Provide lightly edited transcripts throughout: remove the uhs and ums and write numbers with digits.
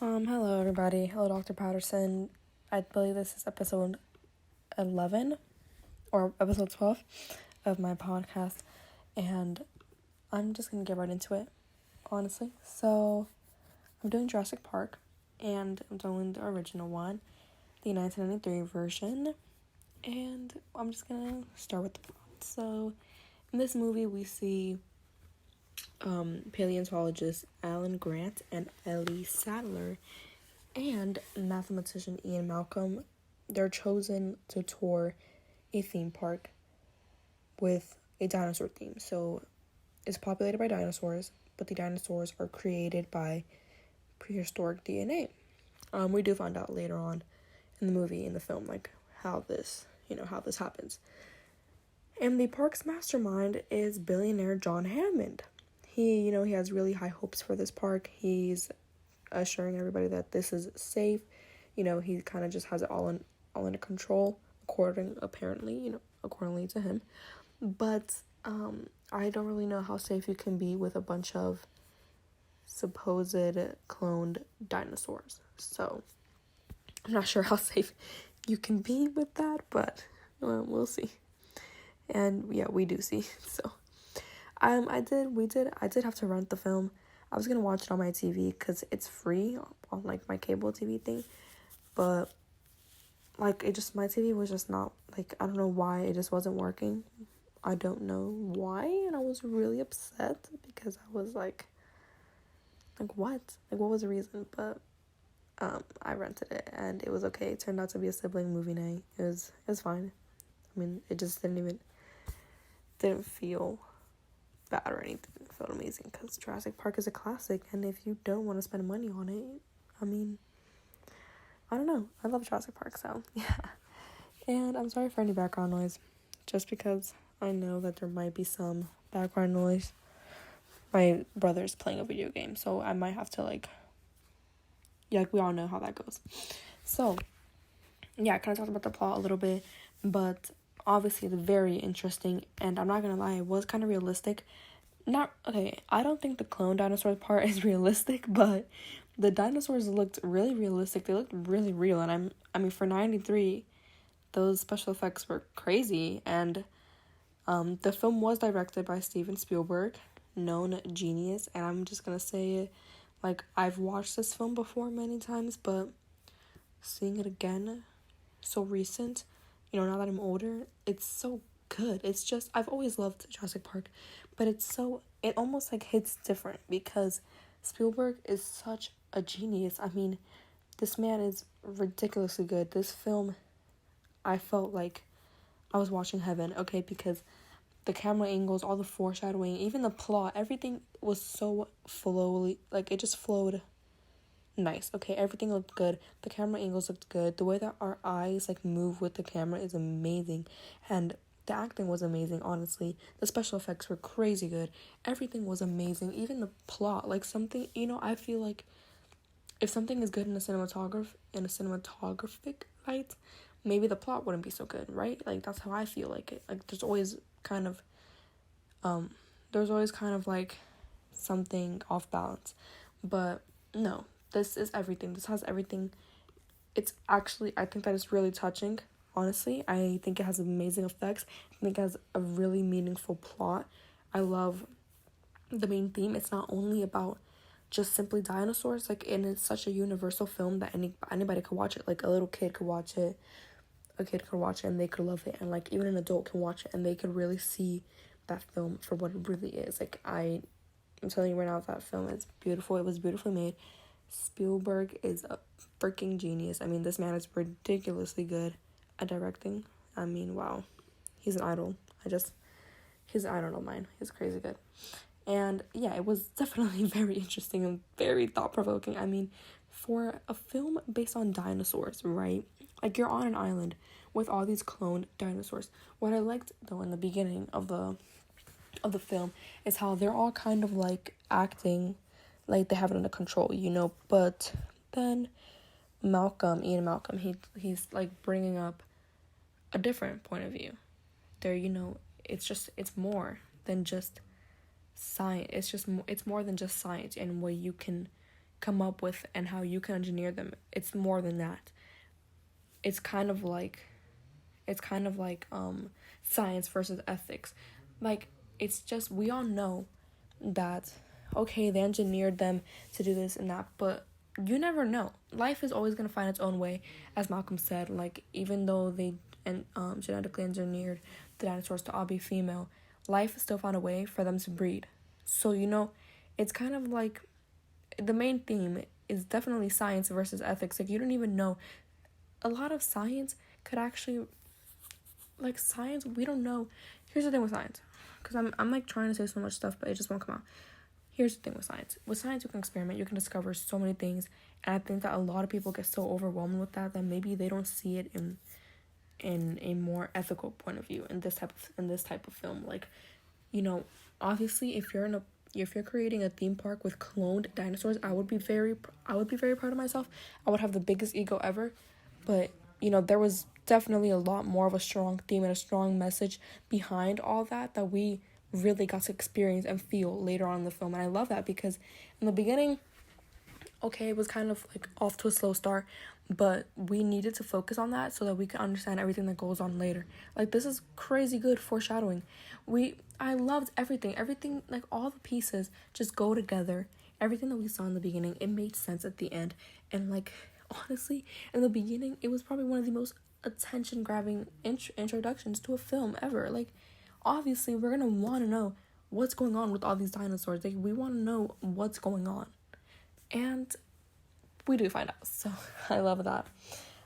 Hello everybody. Hello, Dr. Patterson. I believe this is episode 11 or episode 12 of my podcast, and I'm just gonna get right into it, honestly. So, I'm doing Jurassic Park, and I'm doing the original one, the 1993 version, and I'm just gonna start with the plot. So, in this movie, we see paleontologist Alan Grant and Ellie Sadler and mathematician Ian Malcolm. They're chosen to tour a theme park with a dinosaur theme. So it's populated by dinosaurs, but the dinosaurs are created by prehistoric DNA. We do find out later on in the movie, in the film, like how this happens. And the park's mastermind is billionaire John Hammond. He has really high hopes for this park. He's assuring everybody that this is safe. He kind of just has it all under control, accordingly to him. But I don't really know how safe you can be with a bunch of supposed cloned dinosaurs. So I'm not sure how safe you can be with that, but we'll see. And yeah, we do see. So I did have to rent the film. I was gonna watch it on my TV because it's free on like my cable TV thing, but like my TV was just not, like, I don't know why it just wasn't working. I don't know why, and I was really upset because I was like what? Like, what was the reason? But I rented it and it was okay. It turned out to be a sibling movie night. It was fine. I mean, it just didn't feel bad or anything. It felt amazing because Jurassic Park is a classic, and if you don't want to spend money on it, I mean, I don't know. I love Jurassic Park, so yeah. And I'm sorry for any background noise, just because I know that there might be some background noise. My brother's playing a video game, so I might have to we all know how that goes. So yeah, I kind of talked about the plot a little bit, but obviously it's very interesting, and I'm not gonna lie, it was kind of realistic. I don't think the clone dinosaurs part is realistic, but the dinosaurs looked really realistic. They looked really real, and I mean for 93, those special effects were crazy. And the film was directed by Steven Spielberg, known genius, and I'm just gonna say it, like, I've watched this film before many times, but seeing it again, so recent, now that I'm older, it's so good. It's just, I've always loved Jurassic Park, but it almost like hits different because Spielberg is such a genius. I mean, this man is ridiculously good. This film, I felt like I was watching heaven, okay, because the camera angles, all the foreshadowing, even the plot, everything was so it just flowed nice. Okay, everything looked good. The camera angles looked good. The way that our eyes move with the camera is amazing, and the acting was amazing. Honestly, the special effects were crazy good. Everything was amazing. Even the plot, something, I feel like if something is good in a cinematographic light, maybe the plot wouldn't be so good, right? That's how I feel like it. There's always kind of something off balance, but no. This is everything. This has everything. It's actually, I think that it's really touching, honestly. I think it has amazing effects. I think it has a really meaningful plot. I love the main theme. It's not only about just simply dinosaurs, and it's such a universal film that anybody could watch it. A little kid could watch it, and they could love it, and even an adult can watch it and they could really see that film for what it really is. I'm telling you right now, that film is beautiful. It was beautifully made. Spielberg is a freaking genius. I mean, this man is ridiculously good at directing. I mean, wow. He's an idol. He's an idol of mine. He's crazy good. And yeah, it was definitely very interesting and very thought-provoking. I mean, for a film based on dinosaurs, right? You're on an island with all these cloned dinosaurs. What I liked, though, in the beginning of the film is how they're all kind of acting like they have it under control, but then Ian Malcolm, he's bringing up a different point of view. There, it's more than just science. It's more than just science and what you can come up with and how you can engineer them. It's more than that. It's kind of like science versus ethics. Like, it's just, we all know that, okay, they engineered them to do this and that, but you never know. Life is always going to find its own way, as Malcolm said. Like, even though they genetically engineered the dinosaurs to all be female, life still found a way for them to breed. So, it's kind of like, the main theme is definitely science versus ethics. Like, you don't even know. A lot of science could actually, like, science, we don't know. Here's the thing with science, because I'm like trying to say so much stuff, but it just won't come out. Here's the thing with science. With science, you can experiment, you can discover so many things, and I think that a lot of people get so overwhelmed with that maybe they don't see it in a more ethical point of view in this type of film. Like, obviously, if you're creating a theme park with cloned dinosaurs, I would be very proud of myself. I would have the biggest ego ever. But, there was definitely a lot more of a strong theme and a strong message behind all that we really got to experience and feel later on in the film. And I love that, because in the beginning, okay, it was kind of like off to a slow start, but we needed to focus on that so that we could understand everything that goes on later. Like, this is crazy good foreshadowing. I loved everything, like, all the pieces just go together. Everything that we saw in the beginning, it made sense at the end. And, like, honestly, in the beginning, it was probably one of the most attention-grabbing introductions to a film ever. Like, obviously, we're gonna want to know what's going on with all these dinosaurs. Like, we want to know what's going on. And we do find out, so I love that.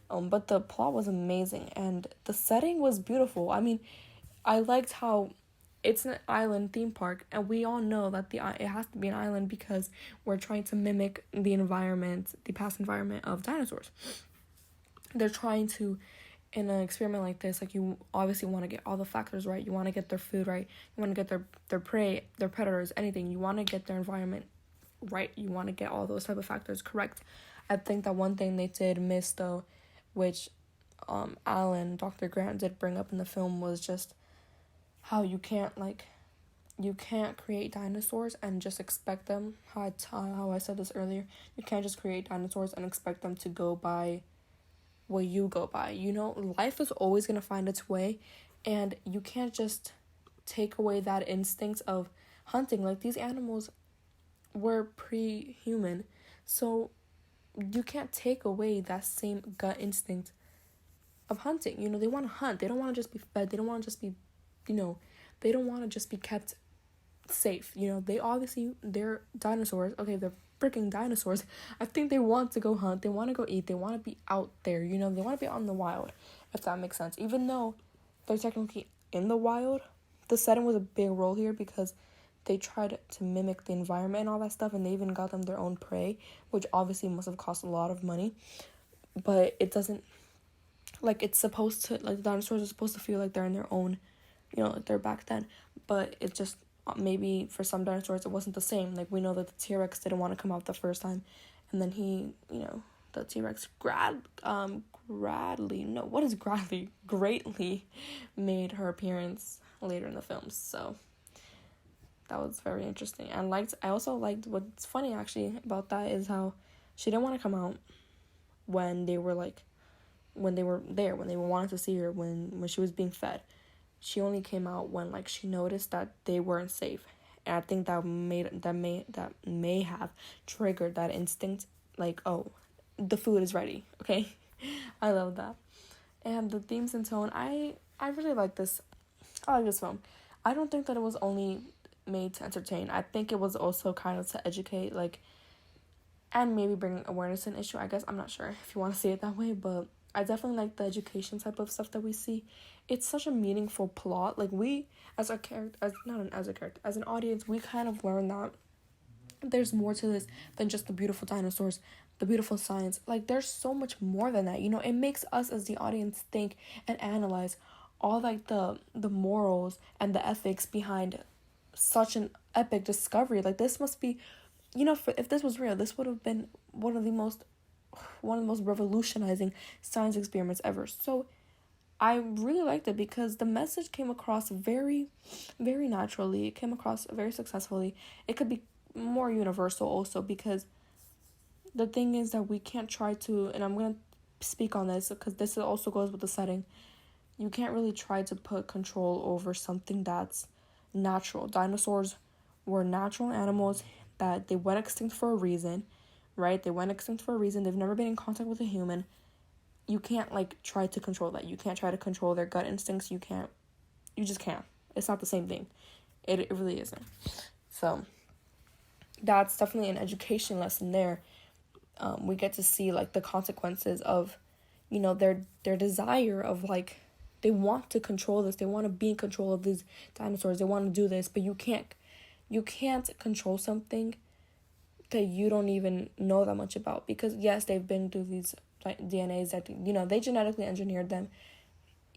But the plot was amazing, and the setting was beautiful. I mean, I liked how it's an island theme park, and we all know that it has to be an island because we're trying to mimic the past environment of dinosaurs. They're trying to, in an experiment like this, like, you obviously want to get all the factors right. You want to get their food right. You want to get their prey, their predators, anything. You want to get their environment right. You want to get all those type of factors correct. I think that one thing they did miss, though, which Dr. Grant did bring up in the film, was just how you can't create dinosaurs and just expect them, how I said this earlier, you can't just create dinosaurs and expect them to go by what you go by. Life is always going to find its way, and you can't just take away that instinct of hunting. Like, these animals were pre-human, so you can't take away that same gut instinct of hunting. They want to hunt. They don't want to just be fed. They don't want to just be, they don't want to just be kept safe. They're dinosaurs. Okay, they're freaking dinosaurs. I think they want to go hunt. They want to go eat. They want to be out there. They want to be out in the wild, if that makes sense. Even though they're technically in the wild, the setting was a big role here, because they tried to mimic the environment and all that stuff, and they even got them their own prey, which obviously must have cost a lot of money. But it doesn't, like, it's supposed to, like, the dinosaurs are supposed to feel like they're in their own, like they're back then. But it just, maybe for some dinosaurs it wasn't the same. Like, we know that the T-Rex didn't want to come out the first time, and then the T-Rex greatly made her appearance later in the film. So that was very interesting. And I also liked, what's funny actually about that is how she didn't want to come out when they were there, when they wanted to see her, when she was being fed. She only came out when, like, she noticed that they weren't safe. And I think that may have triggered that instinct, like, oh, the food is ready, okay? I love that. And the themes and tone, I really like this. I like this film. I don't think that it was only made to entertain. I think it was also kind of to educate, like, and maybe bring awareness to an issue, I guess. I'm not sure if you want to see it that way, but I definitely like the education type of stuff that we see. It's such a meaningful plot. Like, we, as an audience, we kind of learn that there's more to this than just the beautiful dinosaurs, the beautiful science. Like, there's so much more than that. It makes us as the audience think and analyze all, like, the morals and the ethics behind such an epic discovery. Like, this must be, if this was real, this would have been one of the most revolutionizing science experiments ever. So I really liked it because the message came across very, very naturally. It came across very successfully. It could be more universal also, because the thing is that we can't try to, and I'm going to speak on this because this also goes with the setting. You can't really try to put control over something that's natural. Dinosaurs were natural animals that they went extinct for a reason, right? They went extinct for a reason. They've never been in contact with a human. You can't, like, try to control that. You can't try to control their gut instincts. You just can't. It's not the same thing. It really isn't. So that's definitely an education lesson there. We get to see, like, the consequences of, you know, their desire of, like, they want to control this. They want to be in control of these dinosaurs. They want to do this, but you can't control something that you don't even know that much about. Because yes, they've been through these DNAs that, you know, they genetically engineered them.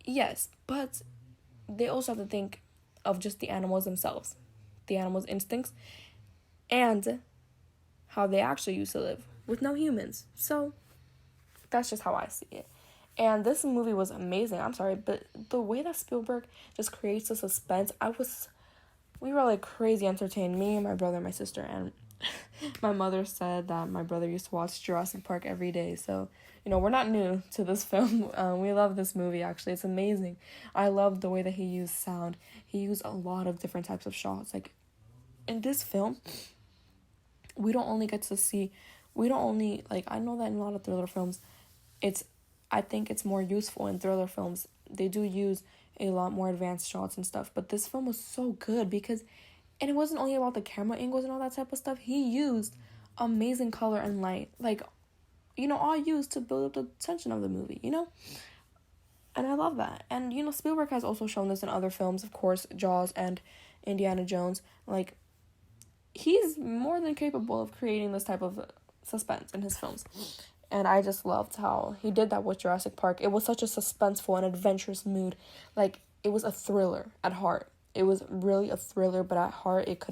Yes, but they also have to think of just the animals themselves, the animals' instincts, and how they actually used to live with no humans. So that's just how I see it. And this movie was amazing. I'm sorry, but the way that Spielberg just creates the suspense, we were like crazy entertained. Me and my brother and my sister, and my mother said that my brother used to watch Jurassic Park every day. So, you know, we're not new to this film. We love this movie, actually. It's amazing. I love the way that he used sound. He used a lot of different types of shots. Like, in this film, I know that in a lot of thriller films, I think it's more useful in thriller films. They do use a lot more advanced shots and stuff. But this film was so good because, and it wasn't only about the camera angles and all that type of stuff. He used amazing color and light. Like, you know, all used to build up the tension of the movie, you know? And I love that. And, you know, Spielberg has also shown this in other films, of course, Jaws and Indiana Jones. Like, he's more than capable of creating this type of suspense in his films. And I just loved how he did that with Jurassic Park. It was such a suspenseful and adventurous mood. Like, it was a thriller at heart. It was really a thriller, but at heart, it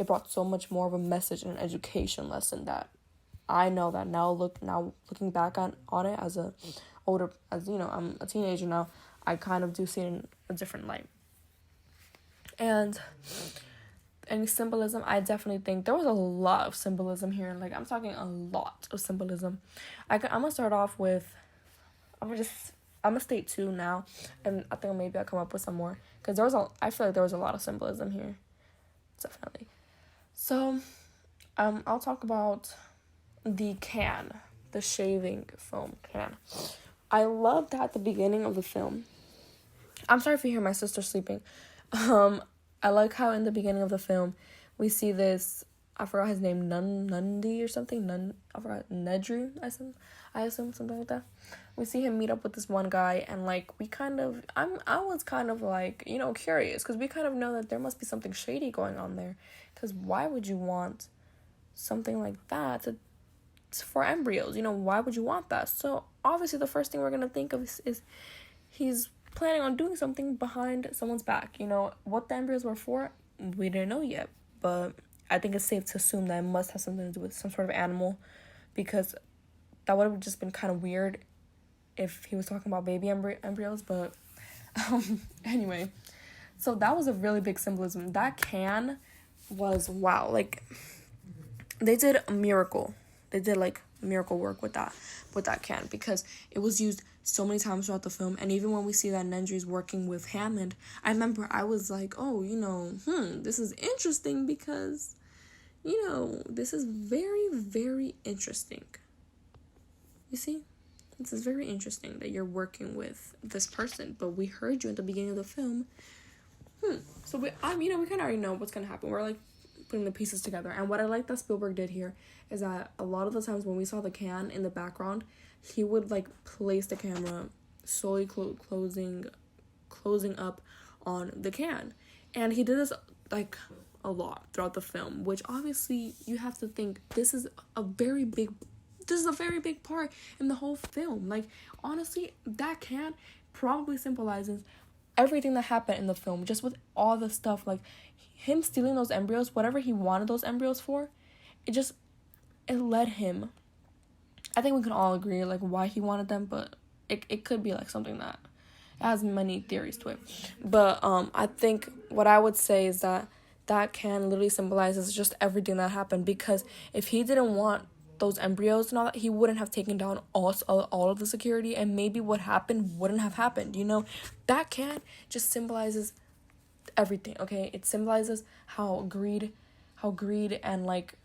brought so much more of a message and an education lesson that I know that now looking back on it as you know, I'm a teenager now, I kind of do see it in a different light. And any symbolism, I definitely think there was a lot of symbolism here. Like, I'm talking a lot of symbolism. I'm gonna start off with, I'm gonna state 2 now, and I think maybe I'll come up with some more, because I feel like there was a lot of symbolism here, definitely. So, I'll talk about the can, the shaving foam can. I loved at the beginning of the film. I'm sorry if you hear my sister sleeping. I like how in the beginning of the film we see this, I forgot his name, Nundi or something. I forgot, Nedry, I assume something like that. We see him meet up with this one guy, and like I was kind of like, you know, curious, because we kind of know that there must be something shady going on there, because why would you want something like that for embryos? You know, why would you want that? So obviously the first thing we're gonna think of is he's planning on doing something behind someone's back. You know, what the embryos were for, we didn't know yet, but I think it's safe to assume that it must have something to do with some sort of animal, because that would have just been kind of weird if he was talking about baby embryos. But anyway, so that was a really big symbolism. That can was, wow, like, they did a miracle. They did like miracle work with that can, because it was used so many times throughout the film. And even when we see that Nedry's working with Hammond, I remember I was like, oh, you know, this is interesting, because, you know, this is very, very interesting. You see, this is very interesting that you're working with this person, but we heard you at the beginning of the film. So we kind of already know what's gonna happen. We're like putting the pieces together. And what I like that Spielberg did here is that a lot of the times when we saw the can in the background, he would like place the camera slowly closing up on the can. And he did this like a lot throughout the film, which obviously you have to think this is a very big part in the whole film. Like, honestly, that can probably symbolizes everything that happened in the film, just with all the stuff, like him stealing those embryos, whatever he wanted those embryos for, it led him. I think we can all agree like why he wanted them, but it could be like something that has many theories to it. But I think what I would say is that can literally symbolizes just everything that happened, because if he didn't want those embryos and all that, he wouldn't have taken down all of the security, and maybe what happened wouldn't have happened, you know? That cat just symbolizes everything, okay? It symbolizes how greed and like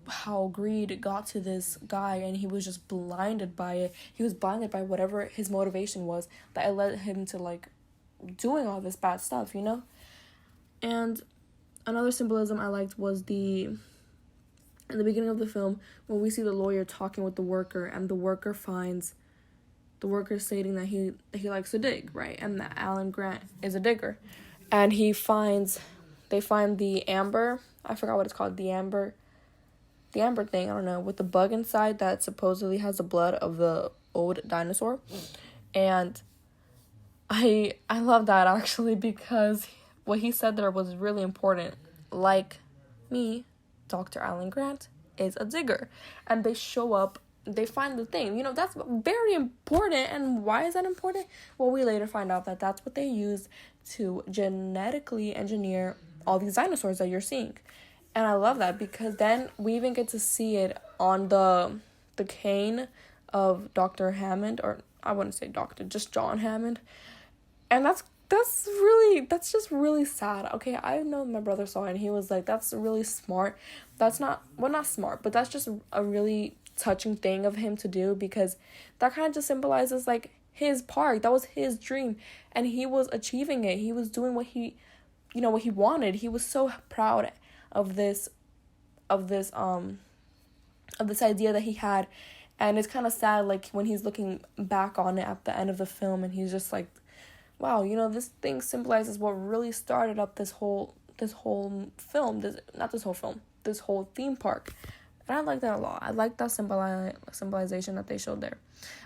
how greed got to this guy, and he was just blinded by it. He was blinded by whatever his motivation was that led him to like doing all this bad stuff, you know? And another symbolism I liked was in the beginning of the film, when we see the lawyer talking with the worker, and the worker stating that he likes to dig, right? And that Alan Grant is a digger. And they find the amber, I forgot what it's called, the amber thing, I don't know, with the bug inside that supposedly has the blood of the old dinosaur. And I love that, actually, because what he said there was really important. Like me, Dr. Alan Grant is a digger. And they show up, they find the thing. You know, that's very important. And why is that important? Well, we later find out that that's what they used to genetically engineer all these dinosaurs that you're seeing. And I love that, because then we even get to see it on the cane of Dr. Hammond, or I wouldn't say doctor, just John Hammond. And that's just really sad. Okay, I know my brother saw it and he was like, that's really smart. That's not smart, but that's just a really touching thing of him to do, because that kind of just symbolizes like his park. That was his dream, and he was achieving it. He was doing what he wanted. He was so proud of this idea that he had. And it's kind of sad, like, when he's looking back on it at the end of the film, and he's just like, wow, you know, this thing symbolizes what really started up this whole film, this whole theme park. And I like that a lot. I like that symbolization that they showed there.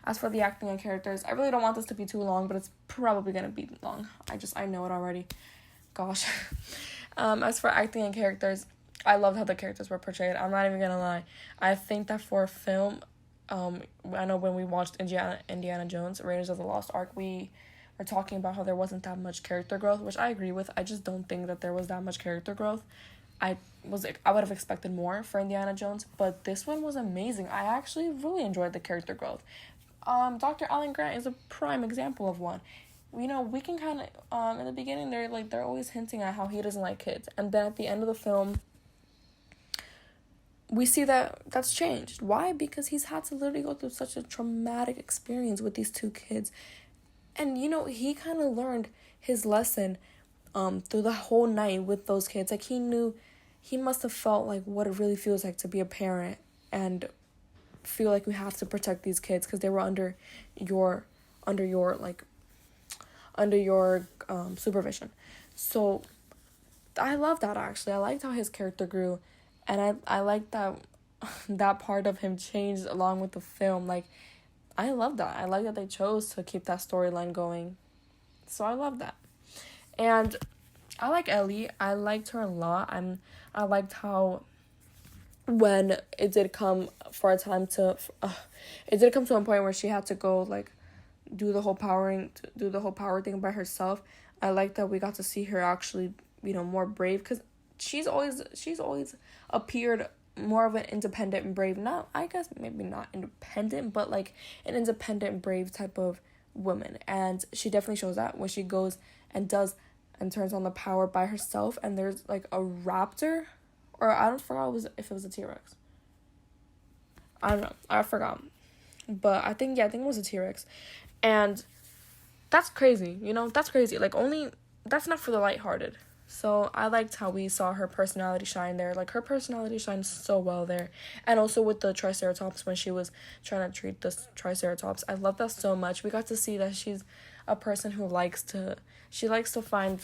As for the acting and characters, I really don't want this to be too long, but it's probably going to be long. I know it already. Gosh. As for acting and characters, I loved how the characters were portrayed. I'm not even going to lie. I think that for a film, I know when we watched Indiana Jones, Raiders of the Lost Ark, we were talking about how there wasn't that much character growth, which I agree with. I just don't think that there was that much character growth. I would have expected more for Indiana Jones, but this one was amazing. I actually really enjoyed the character growth. Dr. Alan Grant is a prime example of one. You know, we can kind of, in the beginning, they're always hinting at how he doesn't like kids, and then at the end of the film, we see that that's changed. Why? Because he's had to literally go through such a traumatic experience with these two kids. And, you know, he kind of learned his lesson through the whole night with those kids. Like, he must have felt like what it really feels like to be a parent and feel like you have to protect these kids because they were under your supervision. So I love that, actually. I liked how his character grew, and I liked that part of him changed along with the film. Like, I love that. I like that they chose to keep that storyline going. So I love that. And I like Ellie. I liked her a lot. I liked how when it did come to a point where she had to go like do the whole power thing by herself. I like that we got to see her actually, you know, more brave, because she's always appeared more of an independent and brave, not, I guess maybe not independent, but like an independent, brave type of woman. And she definitely shows that when she goes and does and turns on the power by herself, and there's like a raptor, or I don't forgot if it was a T-Rex. I don't know. I forgot. But I think it was a T-Rex. And that's crazy, you know? That's crazy. Like, that's not for the lighthearted. So I liked how we saw her personality shine there. Like, her personality shines so well there. And also with the Triceratops, when she was trying to treat the Triceratops. I love that so much. We got to see that she's a person who likes to find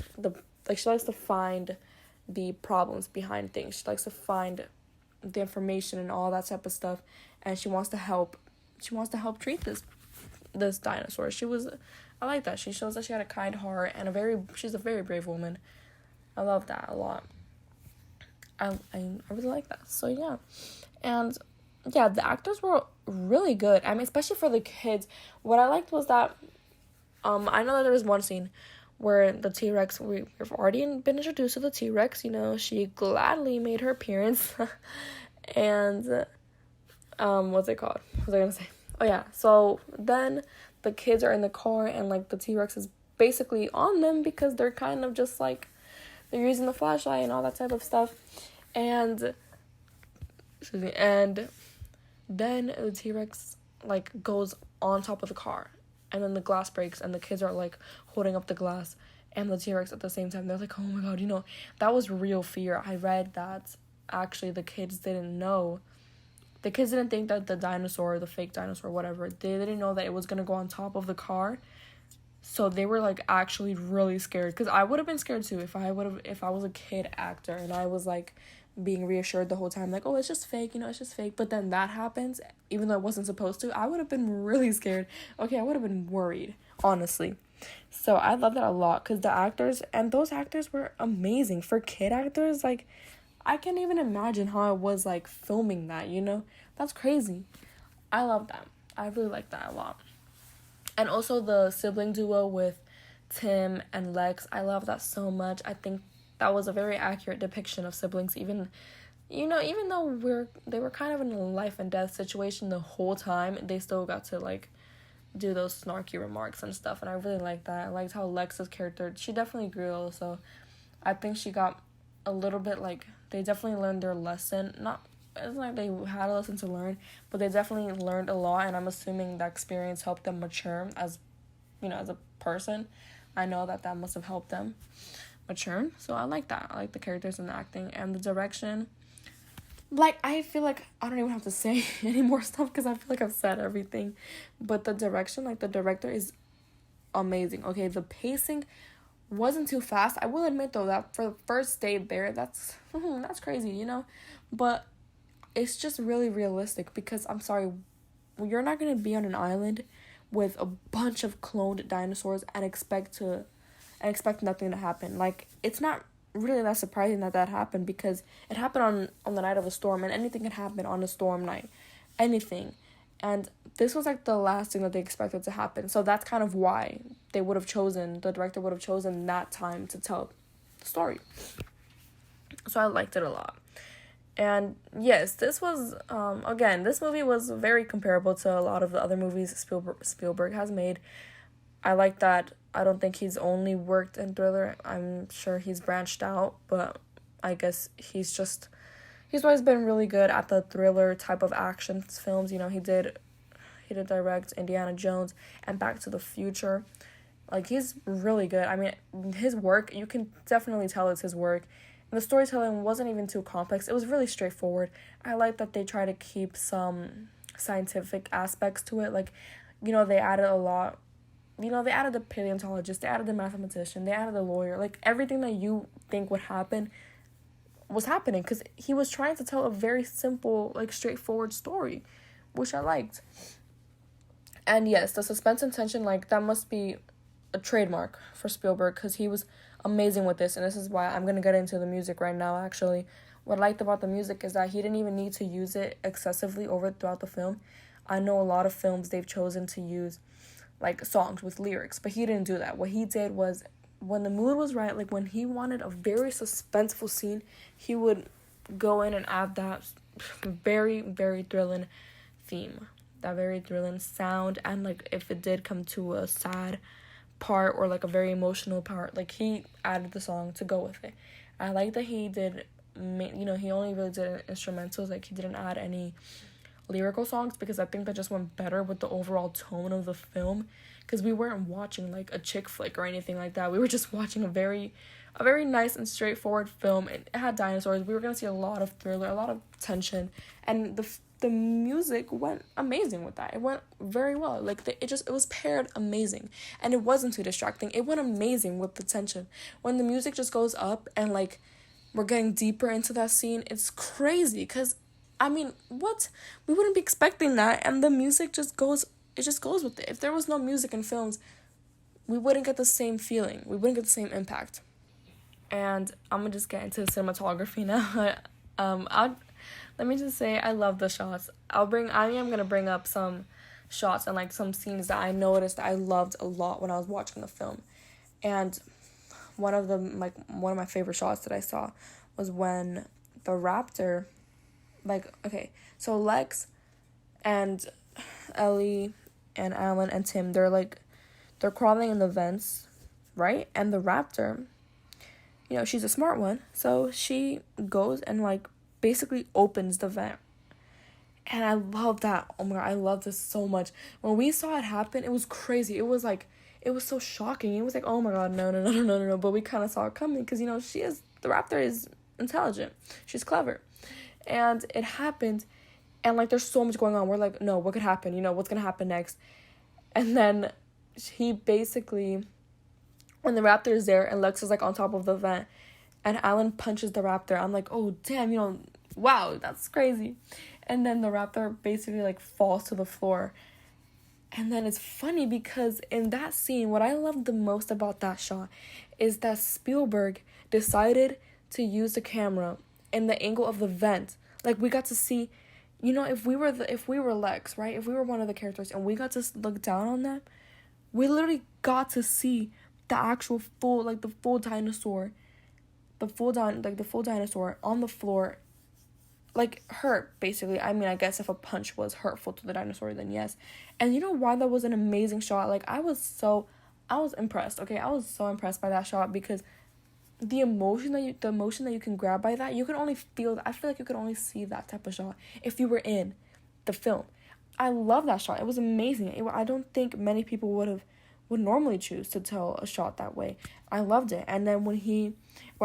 the problems behind things. She likes to find the information and all that type of stuff. And she wants to help treat this dinosaur. I like that. She shows that she had a kind heart and she's a very brave woman. I love that a lot. I really like that. So yeah. And yeah, the actors were really good. I mean, especially for the kids. What I liked was that I know that there was one scene where the T-Rex, we've already been introduced to the T-Rex, you know, she gladly made her appearance. And what's it called? What was I gonna say? Oh yeah. So then the kids are in the car and like the T-Rex is basically on them because they're kind of just like they're using the flashlight and all that type of stuff. And excuse me, and then the T-Rex like goes on top of the car and then the glass breaks and the kids are like holding up the glass and the T-Rex at the same time. They're like, oh my god, that was real fear. I read that actually the kids didn't know. The kids didn't think that the dinosaur, the fake dinosaur, whatever, they didn't know that it was gonna go on top of the car. So they were like actually really scared, because I would have been scared too if I was a kid actor and I was like being reassured the whole time, like, oh, it's just fake, it's just fake. But then that happens, even though it wasn't supposed to. I would have been really scared. Okay, I would have been worried, honestly. So I love that a lot, because the actors, and those actors were amazing. For kid actors, like, I can't even imagine how it was like filming that, That's crazy. I love that. I really like that a lot. And also the sibling duo with Tim and Lex, I love that so much. I think that was a very accurate depiction of siblings, even though they were kind of in a life and death situation the whole time, they still got to like do those snarky remarks and stuff, and I really liked that. I liked how Lex's character, she definitely grew also. I think she got a little bit like, they definitely learned their lesson. Not, it's like they had a lesson to learn, but they definitely learned a lot, and I'm assuming that experience helped them mature as a person. I know that must have helped them mature. So I like that. I like the characters and the acting and the direction. Like, I feel like I don't even have to say any more stuff because I feel like I've said everything. But the direction, like the director is amazing. Okay, the pacing wasn't too fast. I will admit though that for the first day there, that's crazy, But it's just really realistic, because I'm sorry, you're not gonna be on an island with a bunch of cloned dinosaurs and expect nothing to happen. Like, it's not really that surprising that happened, because it happened on the night of a storm, and anything can happen on a storm night. Anything. And this was like the last thing that they expected to happen. So that's kind of why the director would have chosen that time to tell the story. So I liked it a lot. And yes, this was, again, this movie was very comparable to a lot of the other movies Spielberg has made. I like that. I don't think he's only worked in thriller. I'm sure he's branched out, but I guess he's always been really good at the thriller type of action films. He did direct Indiana Jones and Back to the Future. Like, he's really good. I mean, his work, you can definitely tell it's his work. And the storytelling wasn't even too complex. It was really straightforward. I like that they try to keep some scientific aspects to it. Like, they added a lot. They added the paleontologist, they added the mathematician, they added the lawyer. Like, everything that you think would happen was happening, because he was trying to tell a very simple, like, straightforward story, which I liked. And yes, the suspense and tension, like, that must be a trademark for Spielberg, because he was amazing with this, and this is why I'm going to get into the music right now, actually. What I liked about the music is that he didn't even need to use it excessively throughout the film. I know a lot of films, they've chosen to use, like, songs with lyrics, but he didn't do that. What he did was, when the mood was right, like, when he wanted a very suspenseful scene, he would go in and add that very, very thrilling theme, that very thrilling sound, and, like, if it did come to a sad part or like a very emotional part, like, he added the song to go with it. I like that he did, he only really did instrumentals, like, he didn't add any lyrical songs, because I think that just went better with the overall tone of the film, because we weren't watching like a chick flick or anything like that. We were just watching a very nice and straightforward film. It had dinosaurs. We were gonna see a lot of thriller, a lot of tension, and the music went amazing with that. It went very well. Like, it was paired amazing, and it wasn't too distracting. It went amazing with the tension. When the music just goes up and like we're getting deeper into that scene, it's crazy, because I mean, what? We wouldn't be expecting that, and the music just goes with it. If there was no music in films, we wouldn't get the same feeling. We wouldn't get the same impact. And I'm gonna just get into cinematography now. Let me just say, I love the shots. I am gonna bring up some shots and like some scenes that I noticed that I loved a lot when I was watching the film. And one of my favorite shots that I saw was when the raptor, like, okay, so Lex And Ellie and Alan and Tim, they're crawling in the vents, right? And the raptor, she's a smart one, so she goes and like basically opens the vent. And I love that. Oh my god, I love this so much. When we saw it happen, it was crazy. It was so shocking. It was like, oh my god, no, no, no, no, no, no, no. But we kind of saw it coming because, the raptor is intelligent. She's clever. And it happened. And, like, there's so much going on. We're like, no, what could happen? What's going to happen next? And then he basically, when the raptor is there and Lex is, like, on top of the vent, and Alan punches the raptor, I'm like, oh, damn, wow, that's crazy. And then the raptor basically, like, falls to the floor. And then it's funny because in that scene, what I love the most about that shot is that Spielberg decided to use the camera in the angle of the vent. Like, we got to see, if we were Lex, right? If we were one of the characters and we got to look down on them, we literally got to see the actual full dinosaur, the full dinosaur on the floor, like, hurt, basically. I mean, I guess if a punch was hurtful to the dinosaur, then yes. And you know why that was an amazing shot? Like, I was impressed, okay? I was so impressed by that shot because the emotion that you can grab by that, you can only feel that. I feel like you could only see that type of shot if you were in the film. I love that shot. It was amazing. I don't think many people would normally choose to tell a shot that way. I loved it. And then what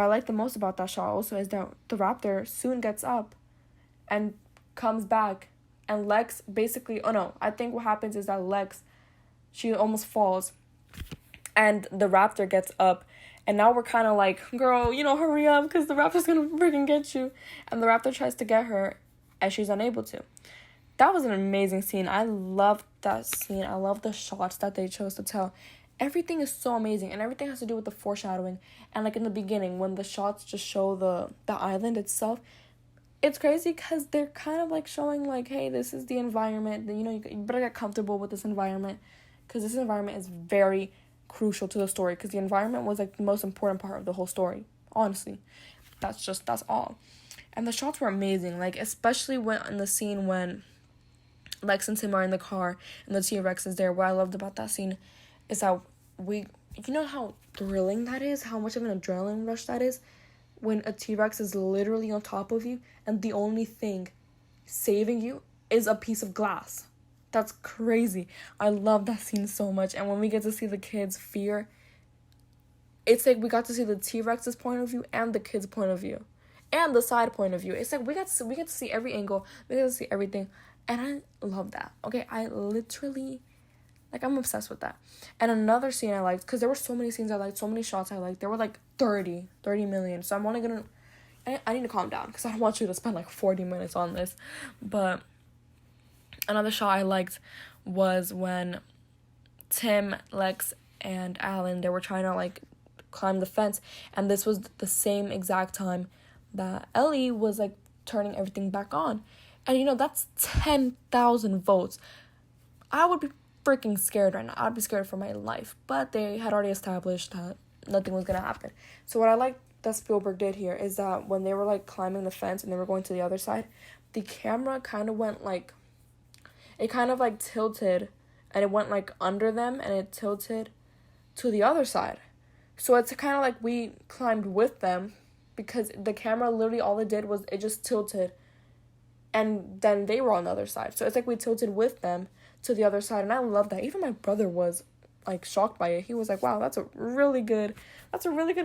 I like the most about that shot also is that the raptor soon gets up and comes back, and Lex basically, I think what happens is that Lex, she almost falls, and the raptor gets up, and now we're kind of like, girl, hurry up, because the raptor's gonna freaking get you, and the raptor tries to get her, and she's unable to. That was an amazing scene. I loved that scene. I love the shots that they chose to tell. Everything is so amazing, and everything has to do with the foreshadowing, and like in the beginning, when the shots just show the island itself, it's crazy because they're kind of like showing like, hey, this is the environment. You better get comfortable with this environment because this environment is very crucial to the story because the environment was like the most important part of the whole story. Honestly, that's all. And the shots were amazing, like especially in the scene when Lex and Tim are in the car and the T-Rex is there. What I loved about that scene is how how thrilling that is, how much of an adrenaline rush that is when a T-Rex is literally on top of you and the only thing saving you is a piece of glass. That's crazy. I love that scene so much. And when we get to see the kids' fear, it's like we got to see the T-Rex's point of view and the kids' point of view and the side point of view. It's like we get to see every angle. We get to see everything. And I love that. Okay, I literally, I'm obsessed with that. And another scene I liked, because there were so many scenes I liked, so many shots I liked. There were 30 million. So I'm only going to, I need to calm down because I don't want you to spend 40 minutes on this. But another shot I liked was when Tim, Lex, and Alan, they were trying to climb the fence. And this was the same exact time that Ellie was turning everything back on. And that's 10,000 votes. I would be freaking scared right now. I'd be scared for my life. But they had already established that nothing was going to happen. So what I like that Spielberg did here is that when they were climbing the fence and they were going to the other side, the camera kind of went it kind of tilted and it went under them and it tilted to the other side. So it's kind of we climbed with them because the camera literally all it did was it just tilted and then they were on the other side. So it's we tilted with them to the other side. And I love that. Even my brother was shocked by it. He was like, wow, that's a really good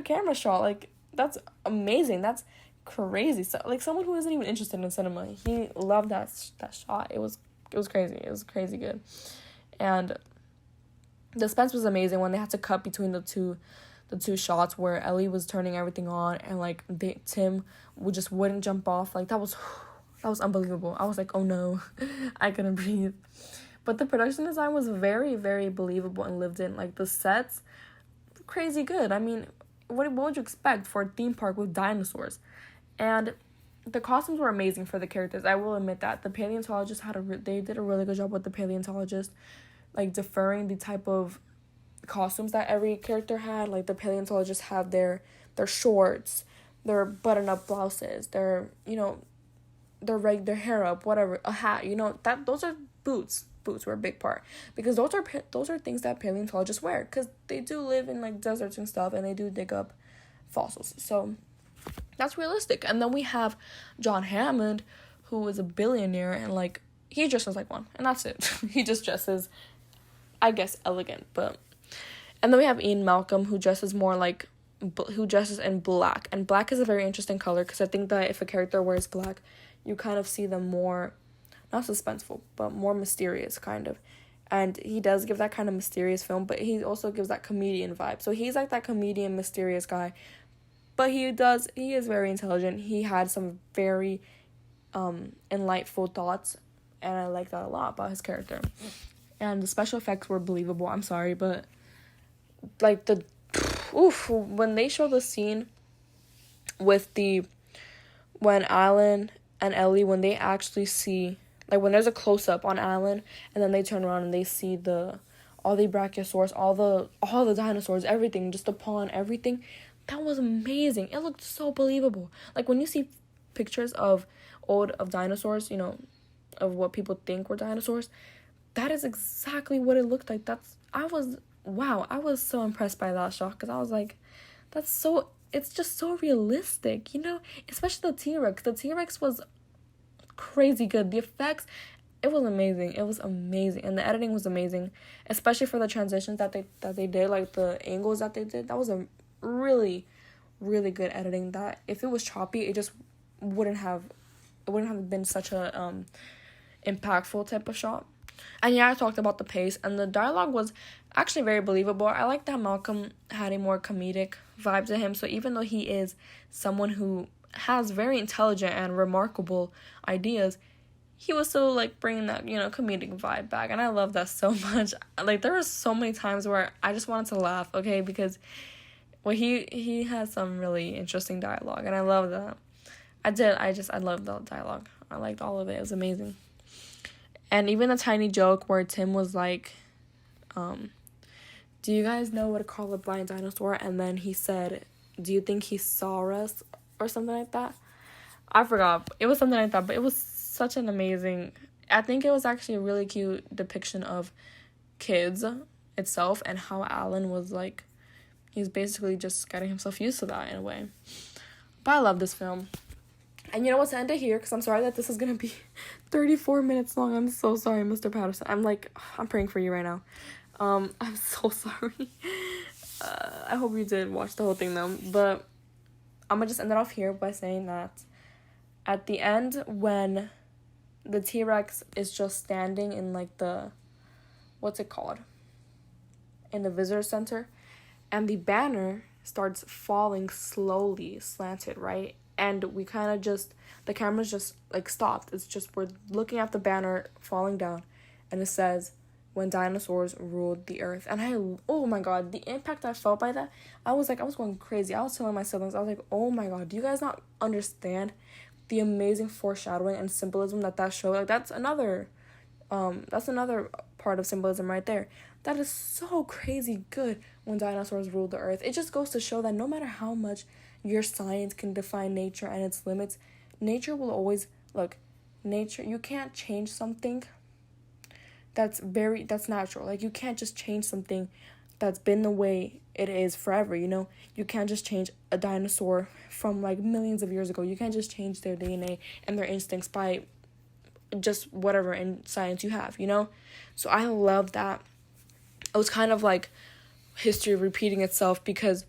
camera shot. That's amazing. That's crazy. So someone who isn't even interested in cinema, he loved that shot. It was crazy. It was crazy good. And the suspense was amazing when they had to cut between the two shots where Ellie was turning everything on and Tim wouldn't jump off. That was unbelievable. I was like, oh no, I couldn't breathe. But the production design was very, very believable and lived in. The sets, crazy good. I mean, what would you expect for a theme park with dinosaurs? And the costumes were amazing for the characters. I will admit that. The paleontologist they did a really good job with the paleontologist, deferring the type of costumes that every character had. The paleontologists have their shorts, their button-up blouses, their, their hair up, whatever, a hat, that those are boots. Boots were a big part, because those are things that paleontologists wear, because they do live in like deserts and stuff, and they do dig up fossils. So that's realistic. And then we have John Hammond, who is a billionaire, and like he dresses like one, and that's it. He just dresses, I guess, elegant. But and then we have Ian Malcolm, who dresses more like who dresses in black, and black is a very interesting color, because I think that if a character wears black, you kind of see them more, not suspenseful, but more mysterious, kind of. And he does give that kind of mysterious film, but he also gives that comedian vibe. So he's like that comedian, mysterious guy, but he is very intelligent. He had some very enlightful thoughts, and I like that a lot about his character. And the special effects were believable. I'm sorry, but like when they show the scene with when Alan and Ellie, when they actually see, like when there's a close-up on Alan, and then they turn around and they see all the Brachiosaurus, all the dinosaurs, everything, just the paw and everything, that was amazing. It looked so believable. Like when you see pictures of dinosaurs, of what people think were dinosaurs, that is exactly what it looked like. I was so impressed by that shot, because I was like, it's just so realistic, especially the T-Rex. The T-Rex was crazy good. The effects, it was amazing. It was amazing. And the editing was amazing, especially for the transitions that they did, like the angles that they did. That was a really, really good editing, that if it was choppy, it just wouldn't have been such a impactful type of shot. And yeah, I talked about the pace, and the dialogue was actually very believable. I like that Malcolm had a more comedic vibe to him. So even though he is someone who has very intelligent and remarkable ideas, he was still like bringing that, comedic vibe back. And I love that so much. Like there were so many times where I just wanted to laugh, okay, because he has some really interesting dialogue, and I love that. I love the dialogue. I liked all of it. It was amazing. And even a tiny joke where Tim was like, do you guys know what to call a blind dinosaur? And then he said, do you think he saw us? Or something like that. I forgot. It was something like that, but it was such an amazing, I think it was actually a really cute depiction of kids itself, and how Alan was like, he's basically just getting himself used to that in a way. But I love this film. And you know what's, to end it here, because I'm sorry that this is going to be 34 minutes long. I'm so sorry, Mr. Patterson. I'm praying for you right now. I'm so sorry. I hope you did watch the whole thing, though. But I'm going to just end it off here by saying that at the end, when the T-Rex is just standing in, like, what's it called? In the visitor center. And the banner starts falling slowly, slanted, right? And we kind of just, the camera's just, like, stopped. It's just, we're looking at the banner falling down. And it says, when dinosaurs ruled the earth. And oh my god, the impact I felt by that, I was going crazy. I was telling my siblings, I was like, oh my god, do you guys not understand the amazing foreshadowing and symbolism that showed? Like, that's another part of symbolism right there. That is so crazy good when dinosaurs ruled the earth. It just goes to show that no matter how much your science can define nature and its limits, nature will always, nature, you can't change something that's natural. Like, you can't just change something that's been the way it is forever, You can't just change a dinosaur from, millions of years ago. You can't just change their DNA and their instincts by just whatever in science you have, So I love that. It was kind of like history repeating itself, because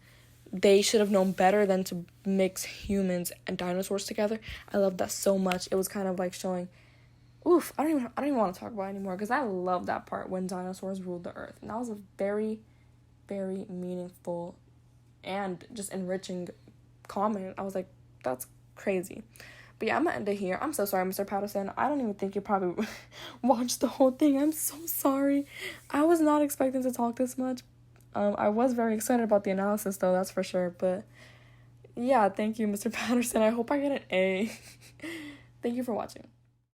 they should have known better than to mix humans and dinosaurs together. I love that so much. It was kind of like showing, I don't even want to talk about it anymore, because I love that part when dinosaurs ruled the earth. And that was a very, very meaningful and just enriching comment. I was like, that's crazy. But yeah, I'm gonna end it here. I'm so sorry, Mr. Patterson. I don't even think you probably watched the whole thing. I'm so sorry. I was not expecting to talk this much. I was very excited about the analysis, though, that's for sure. But yeah, thank you, Mr. Patterson. I hope I get an A. Thank you for watching.